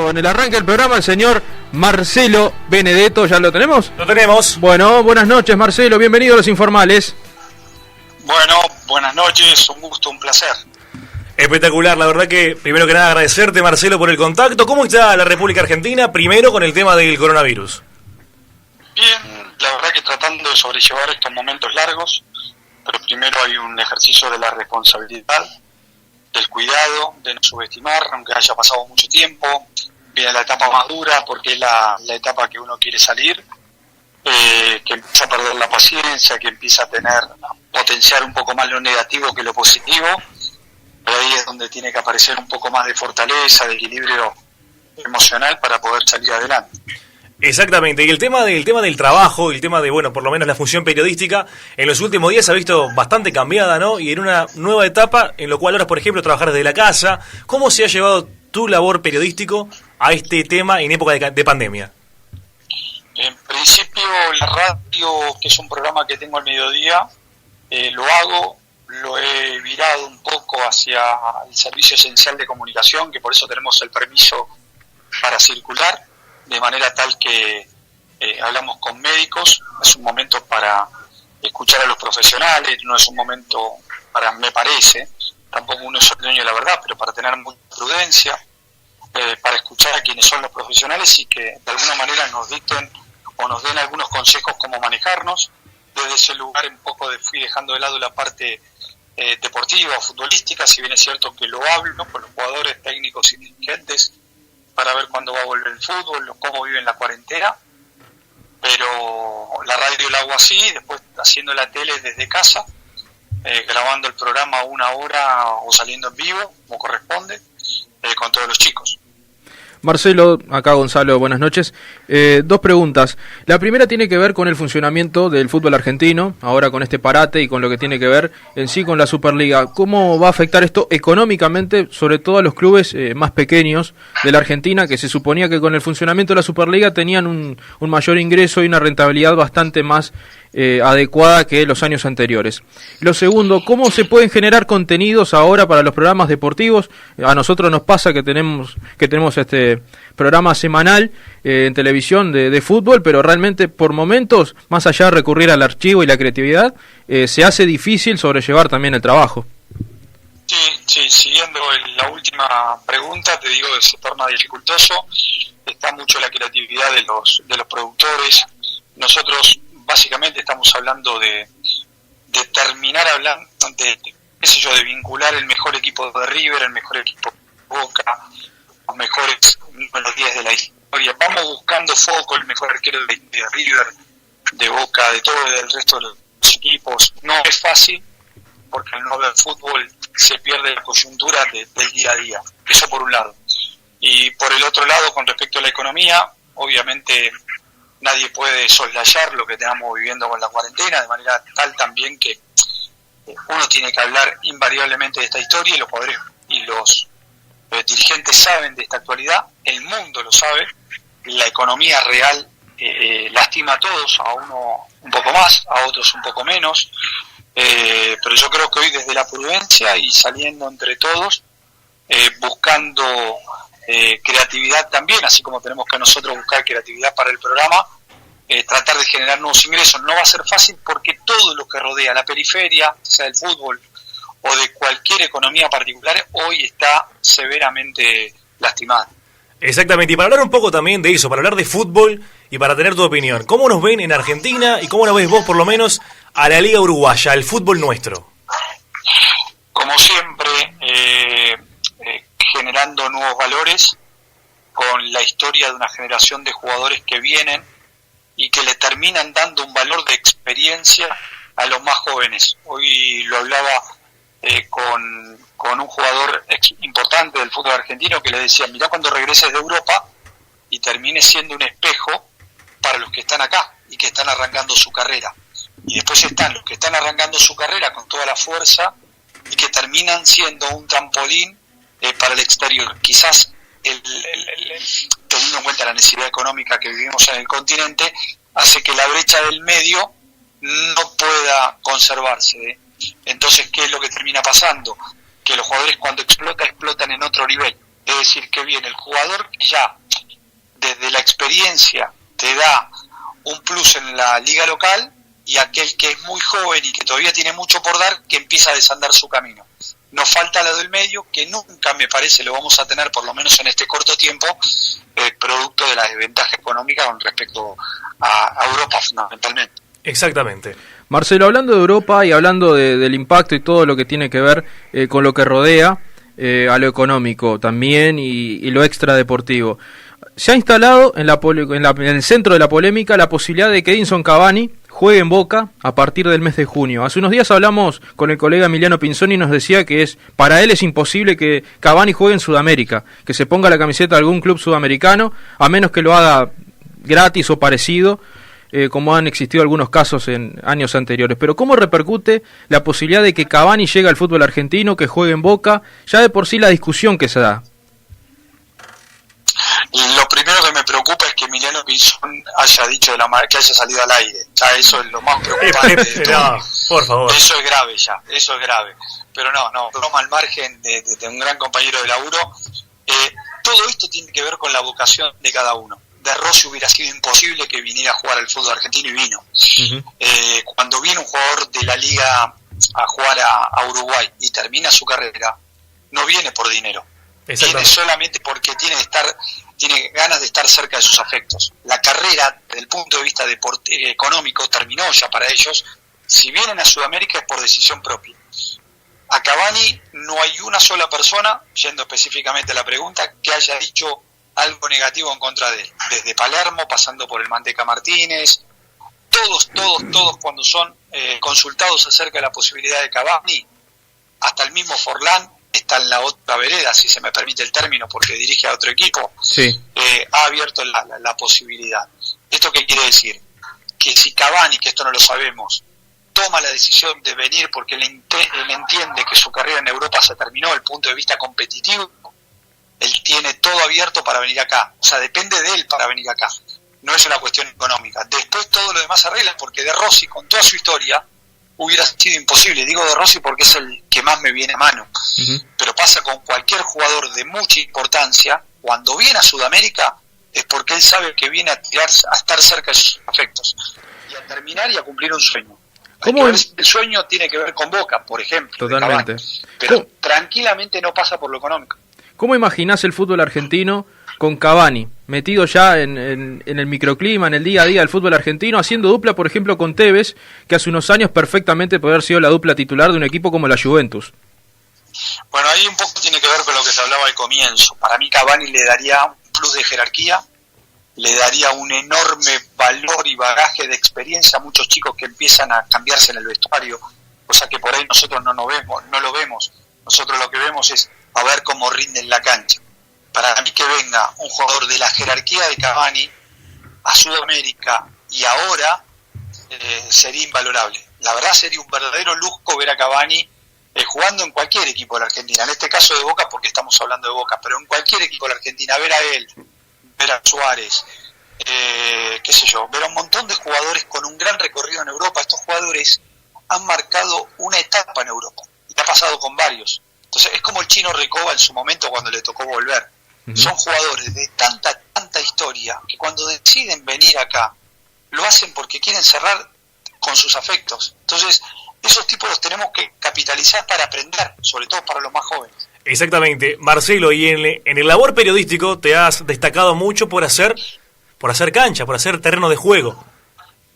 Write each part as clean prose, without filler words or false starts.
contacto en el arranque del programa el señor Marcelo Benedetto. ¿Ya lo tenemos? Lo tenemos. Bueno, buenas noches Marcelo, bienvenido a Los Informales. Bueno, buenas noches, un gusto, un placer. Espectacular, la verdad que primero que nada agradecerte Marcelo por el contacto. ¿Cómo está la República Argentina? Primero con el tema del coronavirus. Bien, la verdad que tratando de sobrellevar estos momentos largos, pero primero hay un ejercicio de la responsabilidad, del cuidado, de no subestimar, aunque haya pasado mucho tiempo. Viene la etapa más dura porque es la etapa que uno quiere salir, que empieza a perder la paciencia, que empieza a potenciar un poco más lo negativo que lo positivo. Pero ahí es donde tiene que aparecer un poco más de fortaleza, de equilibrio emocional para poder salir adelante. Exactamente, y el tema del trabajo, el tema de, bueno, por lo menos la función periodística, en los últimos días se ha visto bastante cambiada, ¿no? Y en una nueva etapa, en lo cual ahora, por ejemplo, trabajar desde la casa. ¿Cómo se ha llevado tu labor periodístico a este tema en época de pandemia? En principio, la radio, que es un programa que tengo al mediodía, lo he virado un poco hacia el servicio esencial de comunicación, que por eso tenemos el permiso para circular, de manera tal que hablamos con médicos. Es un momento para escuchar a los profesionales, no es un momento me parece, tampoco uno es el dueño de la verdad, pero para tener mucha prudencia, para escuchar a quienes son los profesionales y que de alguna manera nos dicten o nos den algunos consejos cómo manejarnos. Desde ese lugar un poco fui dejando de lado la parte deportiva o futbolística, si bien es cierto que lo hablo con los jugadores, técnicos y dirigentes para ver cuándo va a volver el fútbol, cómo viven la cuarentena, pero la radio la hago así, después haciendo la tele desde casa, grabando el programa 1 hora o saliendo en vivo, como corresponde, con todos los chicos. Marcelo, acá Gonzalo, buenas noches. 2 preguntas. La primera tiene que ver con el funcionamiento del fútbol argentino, ahora con este parate y con lo que tiene que ver en sí con la Superliga. ¿Cómo va a afectar esto económicamente, sobre todo a los clubes más pequeños de la Argentina, que se suponía que con el funcionamiento de la Superliga tenían un mayor ingreso y una rentabilidad bastante más adecuada que los años anteriores? Lo segundo, ¿cómo se pueden generar contenidos ahora para los programas deportivos? A nosotros nos pasa que tenemos este programa semanal en televisión de fútbol, pero realmente por momentos, más allá de recurrir al archivo y la creatividad, se hace difícil sobrellevar también el trabajo. Sí, siguiendo la última pregunta, te digo que se torna dificultoso, está mucho la creatividad de los productores. Nosotros básicamente estamos hablando de terminar hablando de vincular el mejor equipo de River, el mejor equipo de Boca, los mejores números 10 de la historia. Vamos buscando foco, el mejor arquero de River, de Boca, de todo el resto de los equipos. No es fácil, porque al no haber fútbol se pierde la coyuntura del día a día. Eso por un lado. Y por el otro lado, con respecto a la economía, obviamente nadie puede soslayar lo que estamos viviendo con la cuarentena, de manera tal también que uno tiene que hablar invariablemente de esta historia, y los poderes y los dirigentes saben de esta actualidad, el mundo lo sabe, la economía real lastima a todos, a uno un poco más, a otros un poco menos, pero yo creo que hoy desde la prudencia y saliendo entre todos, buscando creatividad también, así como tenemos que nosotros buscar creatividad para el programa, tratar de generar nuevos ingresos. No va a ser fácil porque todo lo que rodea la periferia, sea el fútbol o de cualquier economía particular, hoy está severamente lastimada. Exactamente, y para hablar un poco también de eso, para hablar de fútbol y para tener tu opinión, ¿cómo nos ven en Argentina y cómo nos ves vos por lo menos a la Liga Uruguaya, el fútbol nuestro? Como siempre, generando nuevos valores, con la historia de una generación de jugadores que vienen y que le terminan dando un valor de experiencia a los más jóvenes. Hoy lo hablaba con un jugador importante del fútbol argentino que le decía, mirá cuando regreses de Europa y termines siendo un espejo para los que están acá y que están arrancando su carrera. Y después están los que están arrancando su carrera con toda la fuerza y que terminan siendo un trampolín para el exterior. Quizás teniendo en cuenta la necesidad económica que vivimos en el continente, hace que la brecha del medio no pueda conservarse. Entonces, ¿qué es lo que termina pasando? Que los jugadores cuando explotan en otro nivel. Es decir, que viene el jugador que ya desde la experiencia te da un plus en la liga local, y aquel que es muy joven y que todavía tiene mucho por dar, que empieza a desandar su camino. Nos falta la del medio, que nunca me parece lo vamos a tener, por lo menos en este corto tiempo, producto de la desventaja económica con respecto a Europa fundamentalmente. Exactamente. Marcelo, hablando de Europa y hablando del impacto y todo lo que tiene que ver con lo que rodea a lo económico también y lo extradeportivo, se ha instalado en el centro de la polémica la posibilidad de que Edinson Cavani juegue en Boca a partir del mes de junio. Hace unos días hablamos con el colega Emiliano Pinzoni y nos decía que para él es imposible que Cavani juegue en Sudamérica, que se ponga la camiseta de algún club sudamericano, a menos que lo haga gratis o parecido, como han existido algunos casos en años anteriores. Pero ¿cómo repercute la posibilidad de que Cavani llegue al fútbol argentino, que juegue en Boca? Ya de por sí la discusión que se da. Lo primero que me preocupa es que Emiliano Pinzón haya dicho de la manera que haya salido al aire. Ya eso es lo más preocupante de todo. No, por favor. Eso es grave ya, eso es grave. Pero no, broma al margen de un gran compañero de laburo. Todo esto tiene que ver con la vocación de cada uno. De Rossi hubiera sido imposible que viniera a jugar al fútbol argentino, y vino. Uh-huh. Cuando viene un jugador de la liga a jugar a Uruguay y termina su carrera, no viene por dinero. Viene solamente porque tiene ganas de estar cerca de sus afectos. La carrera, desde el punto de vista económico, terminó ya para ellos. Si vienen a Sudamérica es por decisión propia. A Cavani no hay una sola persona, yendo específicamente a la pregunta, que haya dicho algo negativo en contra de él. Desde Palermo, pasando por el Manteca Martínez, todos cuando son consultados acerca de la posibilidad de Cavani, hasta el mismo Forlán, está en la otra vereda, si se me permite el término, porque dirige a otro equipo, sí. Ha abierto la posibilidad. ¿Esto qué quiere decir? Que si Cavani, que esto no lo sabemos, toma la decisión de venir porque él entiende que su carrera en Europa se terminó desde el punto de vista competitivo, él tiene todo abierto para venir acá. O sea, depende de él para venir acá. No es una cuestión económica. Después todo lo demás se arregla, porque De Rossi, con toda su historia, hubiera sido imposible. Digo De Rossi porque es el que más me viene a mano. Uh-huh. Pero pasa con cualquier jugador de mucha importancia. Cuando viene a Sudamérica es porque él sabe que viene a estar cerca de sus afectos y a terminar y a cumplir un sueño. El sueño tiene que ver con Boca, por ejemplo. Totalmente. Pero tranquilamente no pasa por lo económico. ¿Cómo imaginás el fútbol argentino con Cavani, metido ya en el microclima, en el día a día del fútbol argentino, haciendo dupla, por ejemplo, con Tevez, que hace unos años perfectamente podría haber sido la dupla titular de un equipo como la Juventus? Bueno, ahí un poco tiene que ver con lo que te hablaba al comienzo. Para mí Cavani le daría un plus de jerarquía, le daría un enorme valor y bagaje de experiencia a muchos chicos que empiezan a cambiarse en el vestuario, cosa que por ahí nosotros no lo vemos. Nosotros lo que vemos es a ver cómo rinde en la cancha. Para mí que venga un jugador de la jerarquía de Cavani a Sudamérica y ahora sería invalorable. La verdad sería un verdadero lujo ver a Cavani jugando en cualquier equipo de la Argentina. En este caso de Boca, porque estamos hablando de Boca, pero en cualquier equipo de la Argentina, ver a él, ver a Suárez, ver a un montón de jugadores con un gran recorrido en Europa. Estos jugadores han marcado una etapa en Europa y ha pasado con varios. Entonces es como el Chino Recoba en su momento cuando le tocó volver. Uh-huh. Son jugadores de tanta historia que cuando deciden venir acá lo hacen porque quieren cerrar con sus afectos. Entonces esos tipos los tenemos que capitalizar para aprender, sobre todo para los más jóvenes. Exactamente. Marcelo, y en el labor periodístico te has destacado mucho por hacer cancha, por hacer terreno de juego.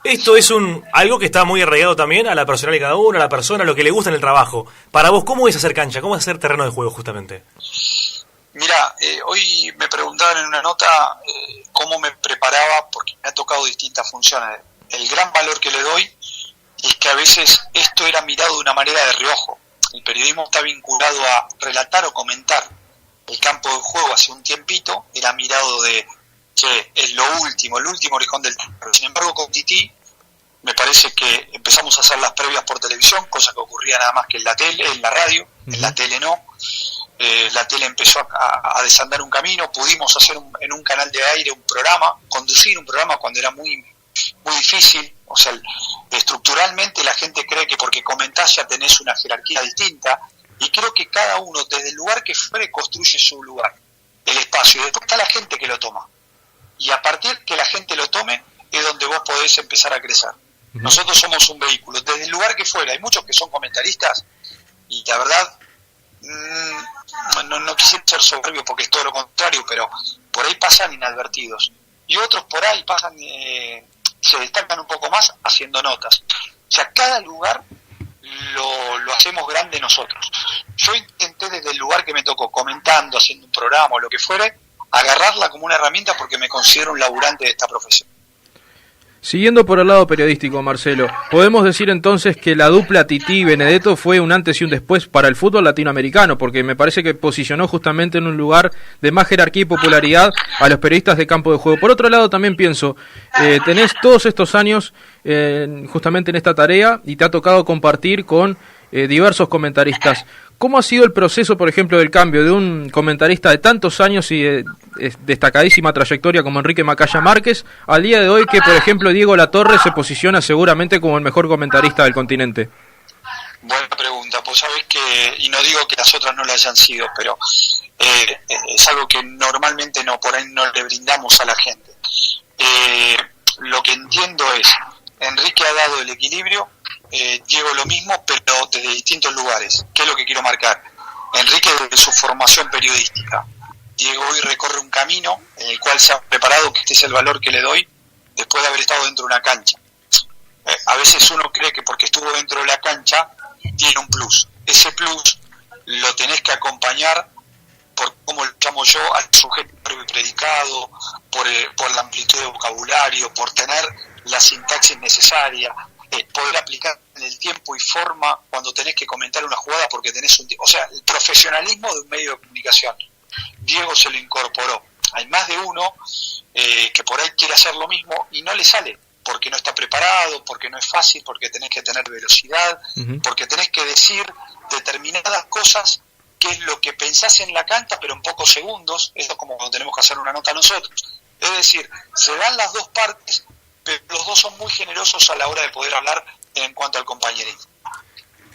Esto es algo que está muy arraigado también a la personalidad de cada uno, a la persona, a lo que le gusta en el trabajo. Para vos, ¿cómo es hacer cancha? ¿Cómo es hacer terreno de juego, justamente? Mira, hoy me preguntaban en una nota cómo me preparaba, porque me ha tocado distintas funciones. El gran valor que le doy es que a veces esto era mirado de una manera de reojo. El periodismo está vinculado a relatar o comentar el campo de juego hace un tiempito, era mirado de que es el último orejón del terreno. Sin embargo, con Tití me parece que empezamos a hacer las previas por televisión, cosa que ocurría nada más que en la tele, en la radio. Uh-huh. En la tele no. La tele empezó a desandar un camino. Pudimos hacer en un canal de aire conducir un programa cuando era muy, muy difícil. O sea, estructuralmente la gente cree que porque comentás ya tenés una jerarquía distinta, y creo que cada uno desde el lugar que fuere construye su lugar. el espacio, y después está la gente que lo toma. Y a partir que la gente lo tome es donde vos podés empezar a crecer. Nosotros somos un vehículo, desde el lugar que fuera. Hay muchos que son comentaristas y la verdad no quisiera ser soberbio porque es todo lo contrario, pero por ahí pasan inadvertidos. Y otros por ahí pasan, se destacan un poco más haciendo notas. O sea, cada lugar lo hacemos grande nosotros. Yo intenté desde el lugar que me tocó, comentando, haciendo un programa o lo que fuere, agarrarla como una herramienta porque me considero un laburante de esta profesión. Siguiendo por el lado periodístico, Marcelo, ¿podemos decir entonces que la dupla Tití y Benedetto fue un antes y un después para el fútbol latinoamericano? Porque me parece que posicionó justamente en un lugar de más jerarquía y popularidad a los periodistas de campo de juego. Por otro lado, también pienso, tenés todos estos años justamente en esta tarea y te ha tocado compartir con diversos comentaristas. ¿Cómo ha sido el proceso, por ejemplo, del cambio de un comentarista de tantos años y de destacadísima trayectoria como Enrique Macaya Márquez al día de hoy que, por ejemplo, Diego Latorre se posiciona seguramente como el mejor comentarista del continente? Buena pregunta. Pues sabés que, y no digo que las otras no lo hayan sido, pero es algo que normalmente por ahí no le brindamos a la gente. Lo que entiendo es, Enrique ha dado el equilibrio, Diego lo mismo, pero desde distintos lugares. ¿Qué es lo que quiero marcar? Enrique desde su formación periodística. Diego hoy recorre un camino en el cual se ha preparado, que este es el valor que le doy, después de haber estado dentro de una cancha. A veces uno cree que porque estuvo dentro de la cancha tiene un plus. Ese plus lo tenés que acompañar por, como lo llamo yo, al sujeto predicado, por la amplitud de vocabulario, por tener la sintaxis necesaria, poder aplicar en el tiempo y forma cuando tenés que comentar una jugada porque tenés o sea, el profesionalismo de un medio de comunicación. Diego se lo incorporó. Hay más de uno que por ahí quiere hacer lo mismo y no le sale, porque no está preparado, porque no es fácil, porque tenés que tener velocidad, porque tenés que decir determinadas cosas, que es lo que pensás en la cancha, pero en pocos segundos. Esto es como cuando tenemos que hacer una nota nosotros. Es decir, se dan las dos partes, pero los dos son muy generosos a la hora de poder hablar en cuanto al compañerismo.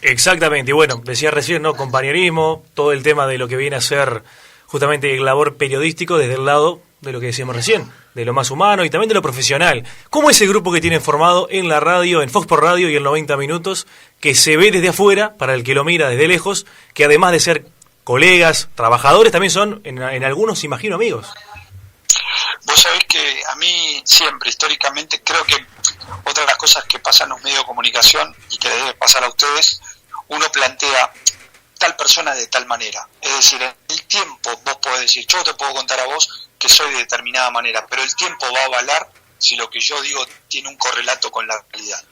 Exactamente, y bueno, decía recién, ¿no? Compañerismo, todo el tema de lo que viene a ser justamente el labor periodístico desde el lado de lo que decíamos recién, de lo más humano y también de lo profesional. ¿Cómo es el grupo que tienen formado en la radio, en Fox por Radio y en 90 Minutos, que se ve desde afuera, para el que lo mira desde lejos, que además de ser colegas, trabajadores, también son, en algunos, imagino, amigos? Vos sabés que a mí siempre, históricamente, creo que otra de las cosas que pasan en los medios de comunicación y que debe pasar a ustedes, uno plantea tal persona de tal manera. Es decir, en el tiempo vos podés decir, yo te puedo contar a vos que soy de determinada manera, pero el tiempo va a avalar si lo que yo digo tiene un correlato con la realidad.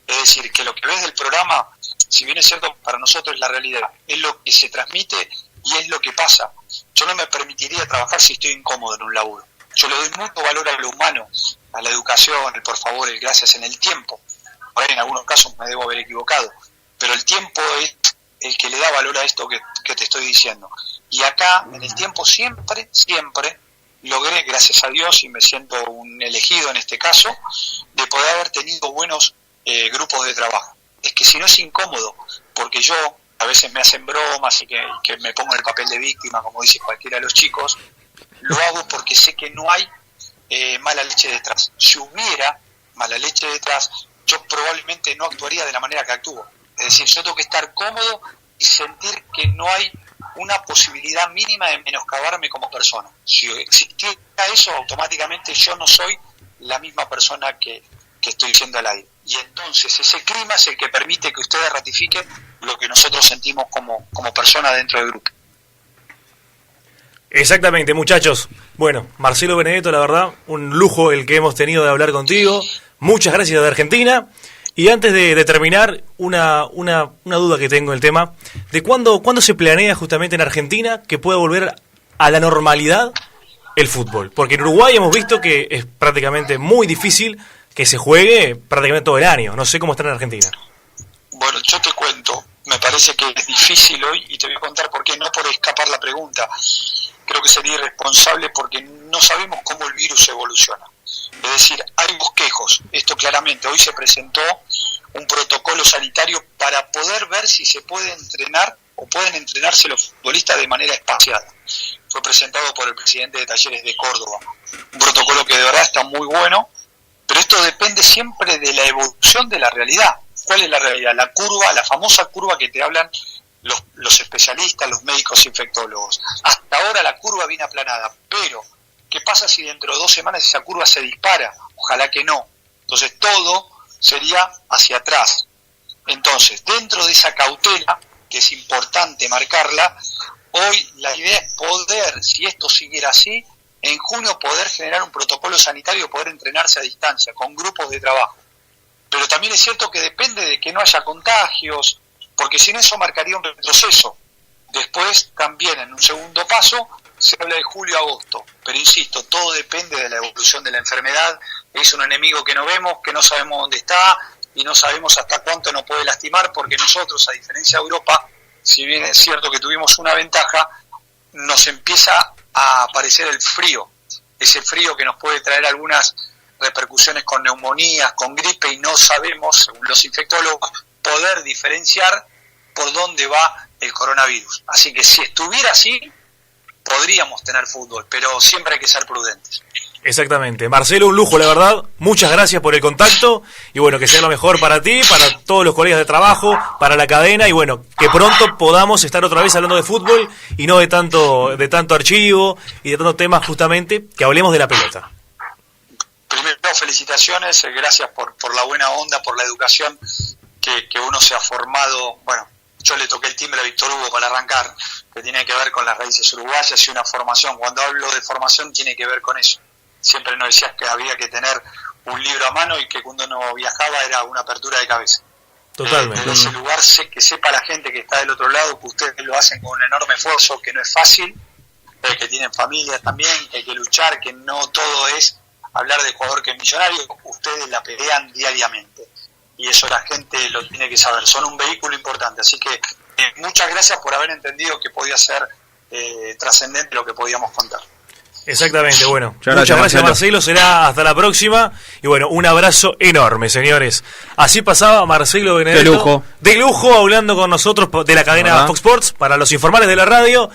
Es decir, que lo que ves del programa, si bien es cierto para nosotros es la realidad, es lo que se transmite y es lo que pasa. Yo no me permitiría trabajar si estoy incómodo en un laburo. Yo le doy mucho valor a lo humano, a la educación, el por favor, el gracias en el tiempo. Por ahí en algunos casos me debo haber equivocado, pero el tiempo es el que le da valor a esto que te estoy diciendo. Y acá, en el tiempo, siempre logré, gracias a Dios, y me siento un elegido en este caso, de poder haber tenido buenos grupos de trabajo. Es que si no es incómodo, porque yo a veces me hacen bromas y que me pongo en el papel de víctima, como dice cualquiera de los chicos, lo hago porque sé que no hay mala leche detrás. Si hubiera mala leche detrás, yo probablemente no actuaría de la manera que actúo. Es decir, yo tengo que estar cómodo y sentir que no hay una posibilidad mínima de menoscabarme como persona. Si existiera eso, automáticamente yo no soy la misma persona que estoy siendo al aire. Y entonces ese clima es el que permite que ustedes ratifiquen lo que nosotros sentimos como persona dentro del grupo. Exactamente, muchachos. Bueno, Marcelo Benedetto, la verdad, un lujo el que hemos tenido de hablar contigo. Muchas gracias de Argentina. Y antes de terminar, una duda que tengo en el tema, de cuándo se planea justamente en Argentina que pueda volver a la normalidad el fútbol. Porque en Uruguay hemos visto que es prácticamente muy difícil que se juegue prácticamente todo el año. No sé cómo está en Argentina. Bueno, yo te cuento, me parece que es difícil hoy y te voy a contar por qué, no por escapar la pregunta. Creo que sería irresponsable porque no sabemos cómo el virus evoluciona. Es decir, hay bosquejos, esto claramente. Hoy se presentó un protocolo sanitario para poder ver si se puede entrenar o pueden entrenarse los futbolistas de manera espaciada. fue presentado por el presidente de Talleres de Córdoba. Un protocolo que de verdad está muy bueno, pero esto depende siempre de la evolución de la realidad. ¿Cuál es la realidad? La curva, la famosa curva que te hablan los especialistas, los médicos infectólogos. Hasta ahora la curva viene aplanada, pero ¿qué pasa si dentro de 2 semanas esa curva se dispara? Ojalá que no. Entonces todo sería hacia atrás. Entonces, dentro de esa cautela, que es importante marcarla, hoy la idea es poder, si esto siguiera así, en junio poder generar un protocolo sanitario, poder entrenarse a distancia, con grupos de trabajo. Pero también es cierto que depende de que no haya contagios, porque sin eso marcaría un retroceso. Después, también en un segundo paso, se habla de julio-agosto. Pero insisto, todo depende de la evolución de la enfermedad. Es un enemigo que no vemos, que no sabemos dónde está, y no sabemos hasta cuánto nos puede lastimar, porque nosotros, a diferencia de Europa, si bien es cierto que tuvimos una ventaja, nos empieza a aparecer el frío, ese frío que nos puede traer algunas repercusiones con neumonías, con gripe, y no sabemos, según los infectólogos, poder diferenciar por dónde va el coronavirus. Así que si estuviera así, podríamos tener fútbol, pero siempre hay que ser prudentes. Exactamente. Marcelo, un lujo, la verdad. Muchas gracias por el contacto. Y bueno, que sea lo mejor para ti, para todos los colegas de trabajo, para la cadena. Y bueno, que pronto podamos estar otra vez hablando de fútbol y no de tanto archivo y de tantos temas, justamente, que hablemos de la pelota. Primero, felicitaciones. Gracias por la buena onda, por la educación que uno se ha formado. Bueno, yo le toqué el timbre a Víctor Hugo para arrancar, que tiene que ver con las raíces uruguayas y una formación. Cuando hablo de formación, tiene que ver con eso. Siempre nos decías que había que tener un libro a mano y que cuando uno viajaba era una apertura de cabeza. Totalmente. En ese lugar, que sepa la gente que está del otro lado que ustedes lo hacen con un enorme esfuerzo, que no es fácil, que tienen familia también, que hay que luchar, que no todo es hablar de jugador que es millonario. Ustedes la pelean diariamente y eso la gente lo tiene que saber. Son un vehículo importante, así que muchas gracias por haber entendido que podía ser trascendente lo que podíamos contar. Exactamente, bueno. Muchas gracias, Marcelo. Será hasta la próxima. Y bueno, un abrazo enorme, señores. Así pasaba Marcelo Benedetto. De lujo. De lujo, hablando con nosotros de la cadena Fox Sports para los informales de la radio.